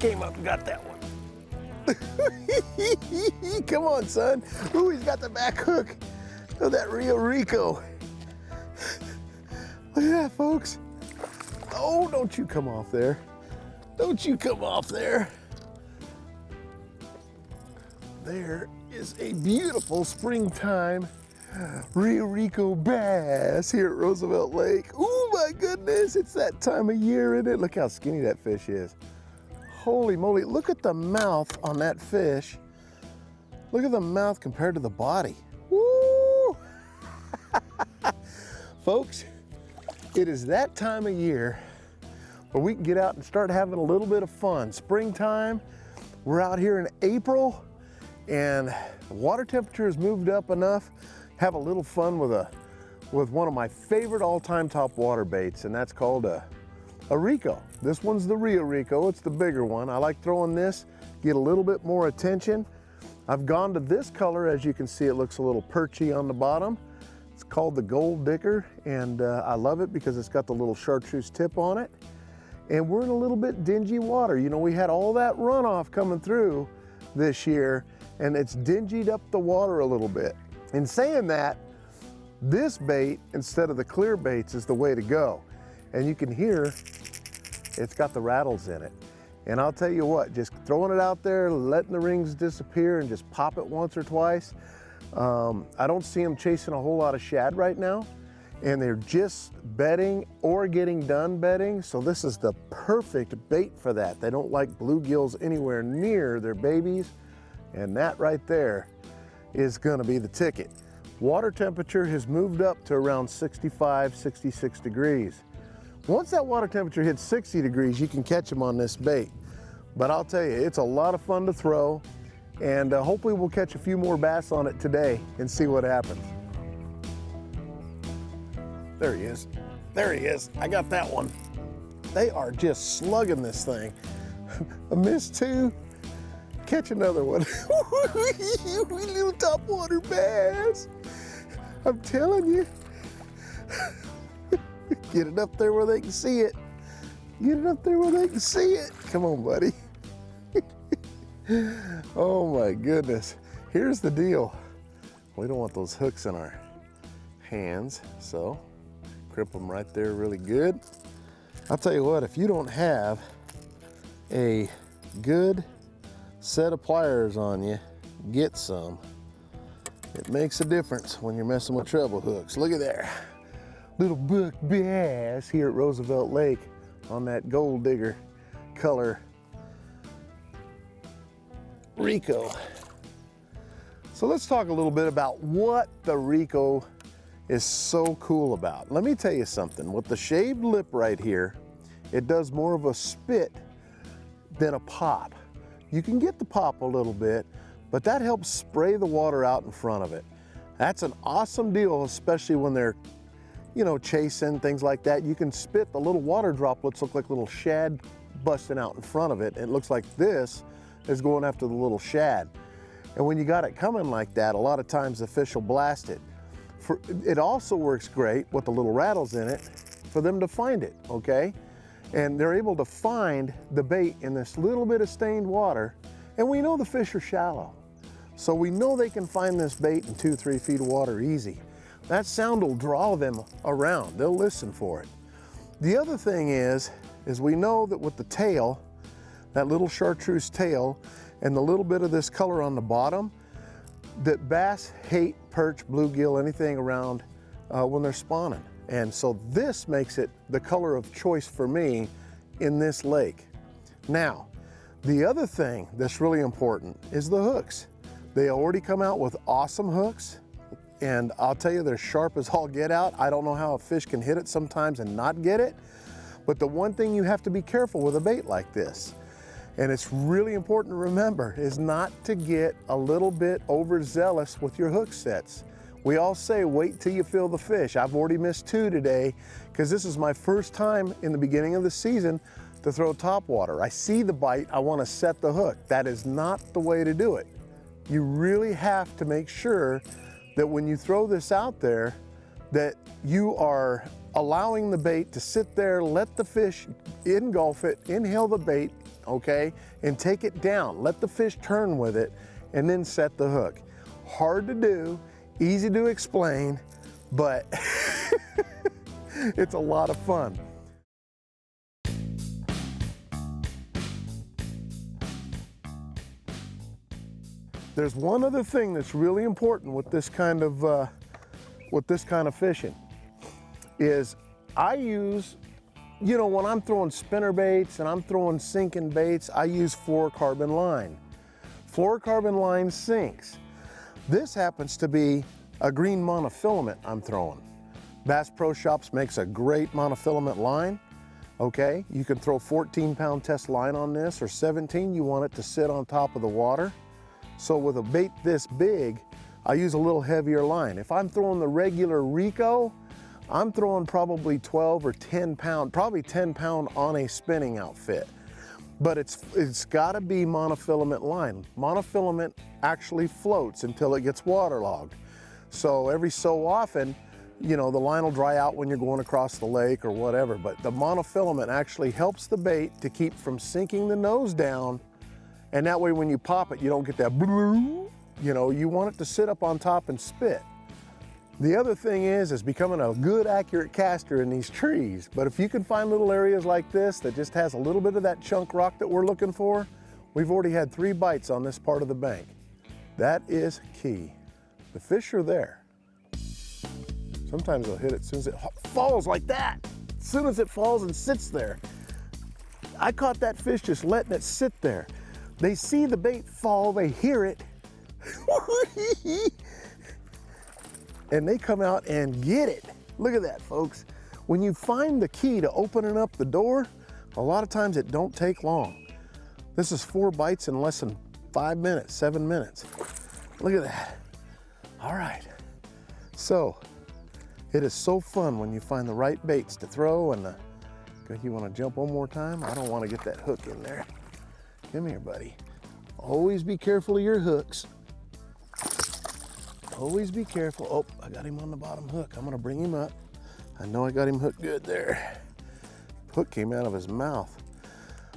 came up and got that one. Come on, son. Ooh, he's got the back hook of that Rico. Look at that, folks. Oh, don't you come off there. Don't you come off there. There is a beautiful springtime Rico bass here at Roosevelt Lake. Oh my goodness, it's that time of year, isn't it? Look how skinny that fish is. Holy moly, look at the mouth on that fish. Look at the mouth compared to the body. Woo! Folks, it is that time of year where we can get out and start having a little bit of fun. Springtime, we're out here in April, and the water temperature has moved up enough. Have a little fun with one of my favorite all-time top water baits, and that's called a Rico. This one's the Rio Rico, it's the bigger one. I like throwing this, get a little bit more attention. I've gone to this color. As you can see, it looks a little perchy on the bottom. It's called the Gold Digger, and I love it because it's got the little chartreuse tip on it. And we're in a little bit dingy water. You know, we had all that runoff coming through this year, and it's dingied up the water a little bit. In saying that, this bait, instead of the clear baits, is the way to go. And you can hear it's got the rattles in it. And I'll tell you what, just throwing it out there, letting the rings disappear and just pop it once or twice. I don't see them chasing a whole lot of shad right now, and they're just bedding or getting done bedding. So this is the perfect bait for that. They don't like bluegills anywhere near their babies, and that right there is gonna be the ticket. Water temperature has moved up to around 65, 66 degrees. Once that water temperature hits 60 degrees, you can catch them on this bait. But I'll tell you, it's a lot of fun to throw, and hopefully we'll catch a few more bass on it today and see what happens. There he is. There he is. I got that one. They are just slugging this thing. A miss two. Catch another one. Little topwater bass. I'm telling you. Get it up there where they can see it. Get it up there where they can see it. Come on, buddy. Oh my goodness. Here's the deal. We don't want those hooks in our hands, so grip them right there really good. I'll tell you what, if you don't have a good set of pliers on you, get some. It makes a difference when you're messing with treble hooks. Look at there. Little buck bass here at Roosevelt Lake on that Gold Digger color Rico. So let's talk a little bit about what the Rico is so cool about. Let me tell you something. With the shaved lip right here, it does more of a spit than a pop. You can get the pop a little bit, but that helps spray the water out in front of it. That's an awesome deal, especially when they're, you know, chasing, things like that. You can spit, the little water droplets look like little shad busting out in front of it. It looks like this is going after the little shad. And when you got it coming like that, a lot of times the fish will blast it. It also works great with the little rattles in it for them to find it, okay? And they're able to find the bait in this little bit of stained water, and we know the fish are shallow. So we know they can find this bait in 2-3 feet of water easy. That sound will draw them around. They'll listen for it. The other thing is we know that with the tail, that little chartreuse tail, and the little bit of this color on the bottom, that bass hate perch, bluegill, anything around when they're spawning. And so this makes it the color of choice for me in this lake. Now, the other thing that's really important is the hooks. They already come out with awesome hooks, and I'll tell you, they're sharp as all get out. I don't know how a fish can hit it sometimes and not get it, but the one thing you have to be careful with a bait like this, and it's really important to remember, is not to get a little bit overzealous with your hook sets. We all say, wait till you feel the fish. I've already missed 2 today because this is my first time in the beginning of the season to throw topwater. I see the bite, I want to set the hook. That is not the way to do it. You really have to make sure that when you throw this out there, that you are allowing the bait to sit there, let the fish engulf it, inhale the bait, okay? And take it down. Let the fish turn with it and then set the hook. Hard to do, easy to explain, but it's a lot of fun. There's one other thing that's really important with this kind of fishing, is I use, you know, when I'm throwing spinner baits and I'm throwing sinking baits, I use fluorocarbon line. Fluorocarbon line sinks. This happens to be a green monofilament I'm throwing. Bass Pro Shops makes a great monofilament line. Okay, you can throw 14-pound test line on this, or 17, you want it to sit on top of the water. So with a bait this big, I use a little heavier line. If I'm throwing the regular Rico, I'm throwing probably 12 or 10 pound, probably 10 pound on a spinning outfit. But it's gotta be monofilament line. Monofilament actually floats until it gets waterlogged. So every so often, you know, the line will dry out when you're going across the lake or whatever, but the monofilament actually helps the bait to keep from sinking the nose down. And that way when you pop it, you don't get that, you know, you want it to sit up on top and spit. The other thing is becoming a good, accurate caster in these trees. But if you can find little areas like this that just has a little bit of that chunk rock that we're looking for, we've already had 3 bites on this part of the bank. That is key. The fish are there. Sometimes they'll hit it as soon as it falls like that. As soon as it falls and sits there. I caught that fish just letting it sit there. They see the bait fall, they hear it, and they come out and get it. Look at that, folks. When you find the key to opening up the door, a lot of times it don't take long. This is 4 bites in less than 5 minutes, 7 minutes. Look at that. All right. So, it is so fun when you find the right baits to throw and you want to jump one more time? I don't want to get that hook in there. Come here, buddy. Always be careful of your hooks. Always be careful. Oh, I got him on the bottom hook. I'm gonna bring him up. I know I got him hooked good there. Hook came out of his mouth.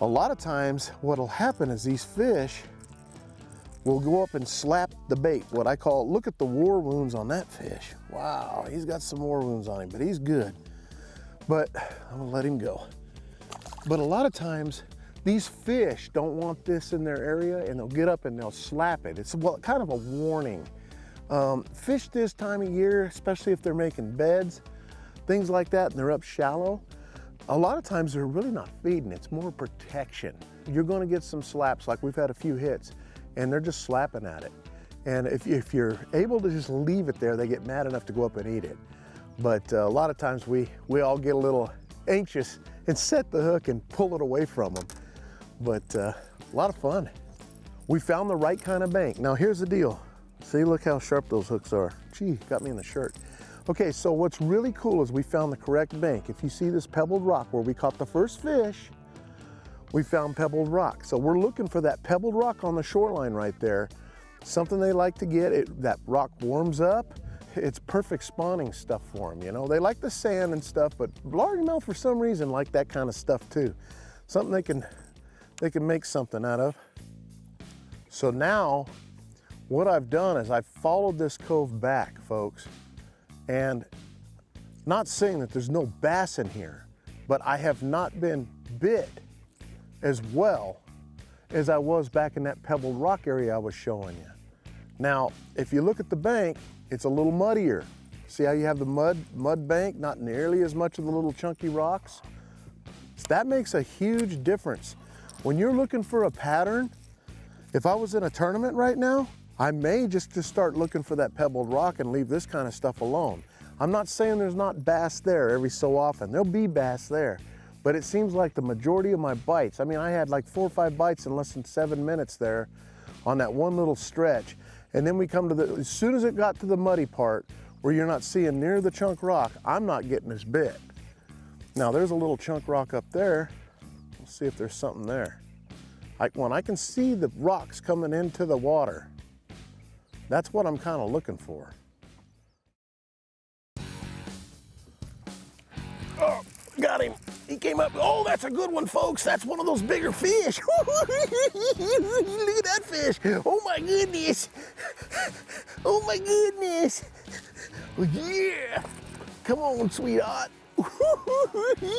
A lot of times what'll happen is these fish will go up and slap the bait. What I call, look at the war wounds on that fish. Wow, he's got some war wounds on him, but he's good. But I'm gonna let him go. But a lot of times, these fish don't want this in their area, and they'll get up and they'll slap it. It's kind of a warning. Fish this time of year, especially if they're making beds, things like that, and they're up shallow, a lot of times they're really not feeding. It's more protection. You're gonna get some slaps, like we've had a few hits, and they're just slapping at it. And if you're able to just leave it there, they get mad enough to go up and eat it. But a lot of times we all get a little anxious and set the hook and pull it away from them. But a lot of fun. We found the right kind of bank. Now here's the deal. See, look how sharp those hooks are. Gee, got me in the shirt. Okay, so what's really cool is we found the correct bank. If you see this pebbled rock where we caught the first fish, we found pebbled rock. So we're looking for that pebbled rock on the shoreline right there. Something they like to get, that rock warms up. It's perfect spawning stuff for them, you know. They like the sand and stuff, but largemouth for some reason like that kind of stuff too. Something they can make something out of. So now, what I've done is I've followed this cove back, folks, and not saying that there's no bass in here, but I have not been bit as well as I was back in that pebbled rock area I was showing you. Now, if you look at the bank, it's a little muddier. See how you have the mud bank, not nearly as much of the little chunky rocks? So that makes a huge difference. When you're looking for a pattern, if I was in a tournament right now, I may just start looking for that pebbled rock and leave this kind of stuff alone. I'm not saying there's not bass there every so often. There'll be bass there, but it seems like the majority of my bites, I mean, I had like 4 or 5 bites in less than 7 minutes there on that one little stretch. And then we come to as soon as it got to the muddy part where you're not seeing near the chunk rock, I'm not getting as bit. Now there's a little chunk rock up there. Let's see if there's something there. When I can see the rocks coming into the water, that's what I'm kind of looking for. Oh, got him. He came up. Oh, that's a good one, folks. That's one of those bigger fish. Look at that fish. Oh my goodness. Oh my goodness. Oh, yeah. Come on, sweetheart.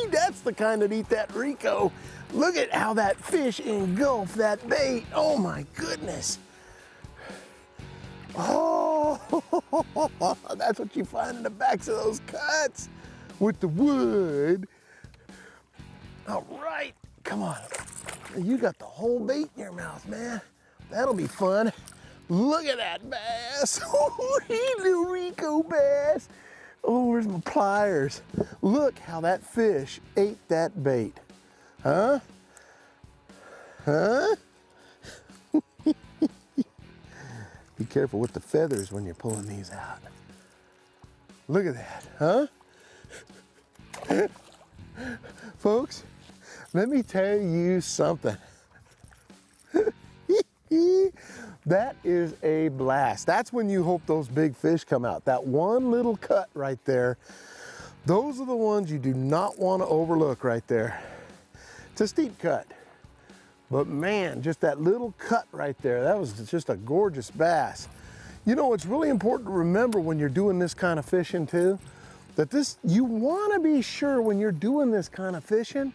That's the kind that eat that Rico. Look at how that fish engulfed that bait. Oh my goodness. Oh, that's what you find in the backs of those cuts with the wood. All right, come on. You got the whole bait in your mouth, man. That'll be fun. Look at that bass. Oh, little Rico bass. Oh, where's my pliers? Look how that fish ate that bait. Huh? Huh? Be careful with the feathers when you're pulling these out. Look at that, huh? Folks, let me tell you something. That is a blast. That's when you hope those big fish come out. That one little cut right there, those are the ones you do not want to overlook right there. It's a steep cut, but man, just that little cut right there, that was just a gorgeous bass. You know, it's really important to remember when you're doing this kind of fishing too, that you want to be sure when you're doing this kind of fishing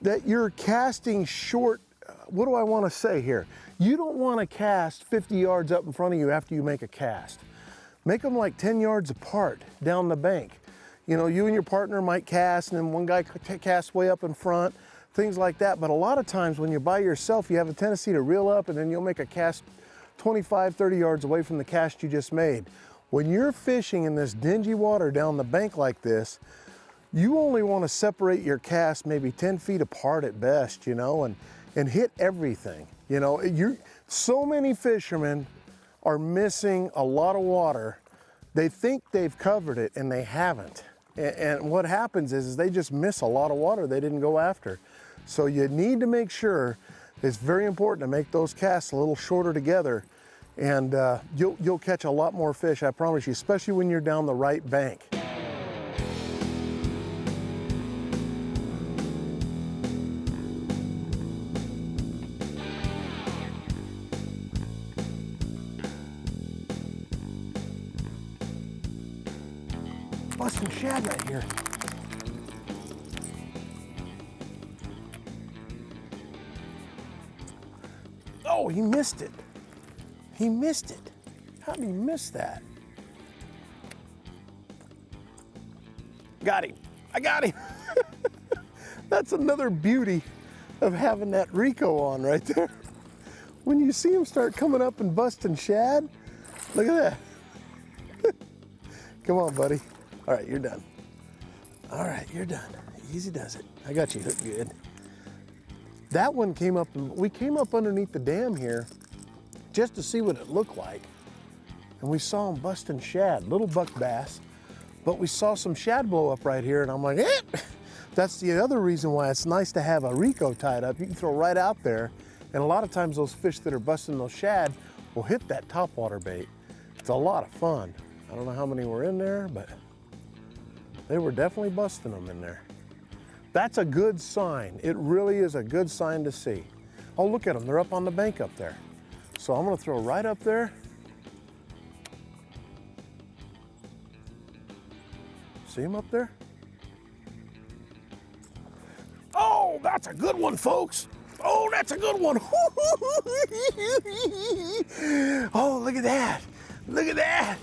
that you're casting short. What do I want to say here? You don't want to cast 50 yards up in front of you after you make a cast. Make them like 10 yards apart down the bank. You know, you and your partner might cast and then one guy casts way up in front, things like that. But a lot of times when you're by yourself, you have a tendency to reel up and then you'll make a cast 25, 30 yards away from the cast you just made. When you're fishing in this dingy water down the bank like this, you only want to separate your cast maybe 10 feet apart at best, you know, and hit everything. You know, so many fishermen are missing a lot of water. They think they've covered it and they haven't. And what happens is they just miss a lot of water they didn't go after. So you need to make sure, it's very important to make those casts a little shorter together, and you'll catch a lot more fish, I promise you, especially when you're down the right bank. Busting shad right here. Oh, he missed it. He missed it. How did he miss that? Got him. I got him. That's another beauty of having that Rico on right there. When you see him start coming up and busting shad, look at that. Come on, buddy. All right, you're done. All right, you're done. Easy does it. I got you hooked good. That one came up, we came up underneath the dam here just to see what it looked like. And we saw him busting shad, little buck bass, but we saw some shad blow up right here and I'm like, eh! That's the other reason why it's nice to have a Rico tied up. You can throw right out there, and a lot of times those fish that are busting those shad will hit that topwater bait. It's a lot of fun. I don't know how many were in there, but they were definitely busting them in there. That's a good sign. It really is a good sign to see. Oh, look at them. They're up on the bank up there. So I'm going to throw right up there. See them up there? Oh, that's a good one, folks. Oh, that's a good one. Oh, look at that. Look at that.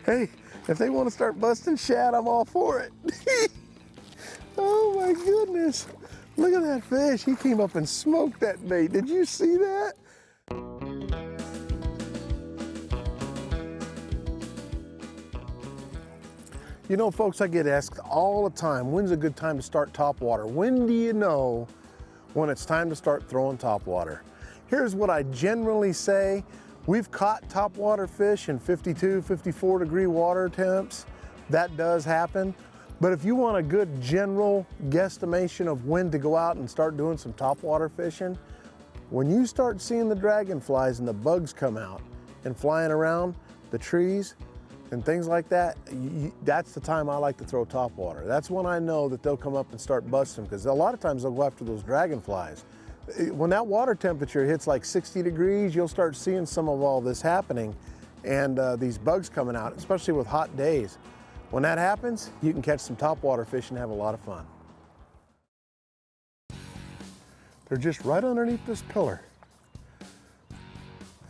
Hey, if they want to start busting shad, I'm all for it. Oh my goodness. Look at that fish. He came up and smoked that bait. Did you see that? You know, folks, I get asked all the time, when's a good time to start topwater? When do you know when it's time to start throwing topwater? Here's what I generally say. We've caught topwater fish in 52, 54 degree water temps. That does happen. But if you want a good general guesstimation of when to go out and start doing some topwater fishing, when you start seeing the dragonflies and the bugs come out and flying around the trees, and things like that, that's the time I like to throw top water. That's when I know that they'll come up and start busting, because a lot of times they'll go after those dragonflies. When that water temperature hits like 60 degrees, you'll start seeing some of all this happening, and these bugs coming out, especially with hot days. When that happens, you can catch some topwater fish and have a lot of fun. They're just right underneath this pillar.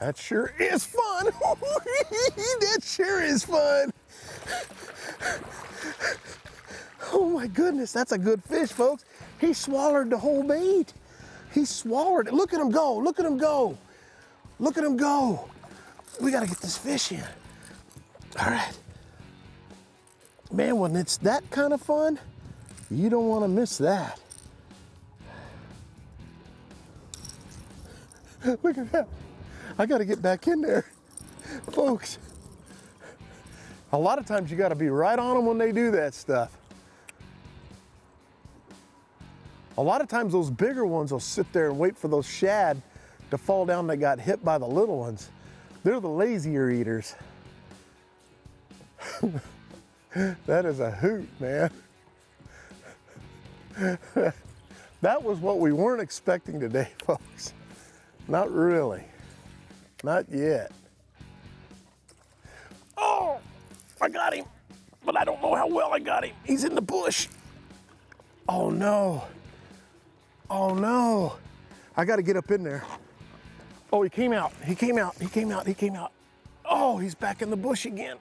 That sure is fun. That sure is fun. Oh my goodness, that's a good fish, folks. He swallowed the whole bait. He swallowed it. Look at him go, look at him go. Look at him go. We gotta get this fish in. All right. Man, when it's that kind of fun, you don't wanna miss that. Look at that. I gotta get back in there. Folks, a lot of times you gotta be right on them when they do that stuff. A lot of times those bigger ones will sit there and wait for those shad to fall down that got hit by the little ones. They're the lazier eaters. That is a hoot, man. That was what we weren't expecting today, folks. Not really. Not yet. Oh, I got him, but I don't know how well I got him. He's in the bush. Oh no. Oh no. I got to get up in there. Oh, he came out. He came out. He came out. He came out. Oh, he's back in the bush again.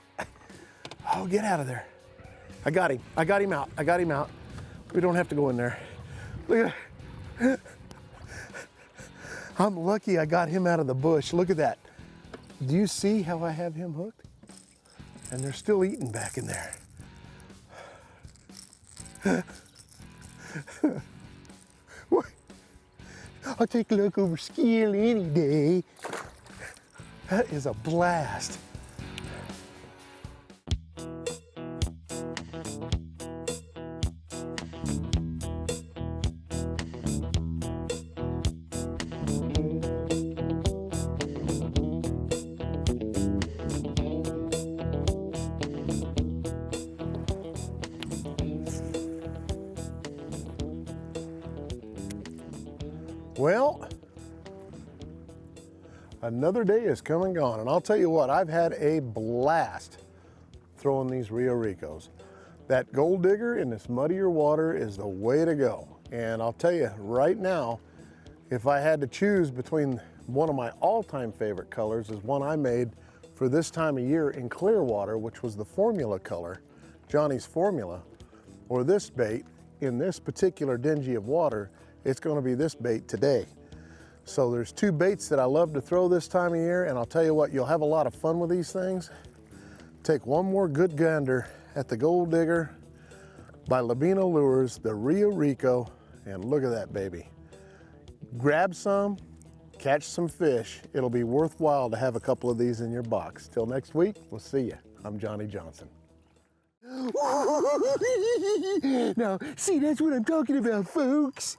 Oh, get out of there. I got him. I got him out. I got him out. We don't have to go in there. Look at that. I'm lucky I got him out of the bush. Look at that. Do you see how I have him hooked? And they're still eating back in there. I'll take a look over scale any day. That is a blast. Well, another day has come and gone, and I'll tell you what, I've had a blast throwing these Rio Ricos. That gold digger in this muddier water is the way to go. And I'll tell you right now, if I had to choose between one of my all-time favorite colors is one I made for this time of year in clear water, which was the formula color, Johnny's Formula, or this bait in this particular dingy of water, it's going to be this bait today. So there's two baits that I love to throw this time of year, and I'll tell you what, you'll have a lot of fun with these things. Take one more good gander at the Gold Digger by Lobina Lures, the Rio Rico, and look at that baby. Grab some, catch some fish. It'll be worthwhile to have a couple of these in your box. Till next week, we'll see you. I'm Johnny Johnson. Now, see, that's what I'm talking about, folks.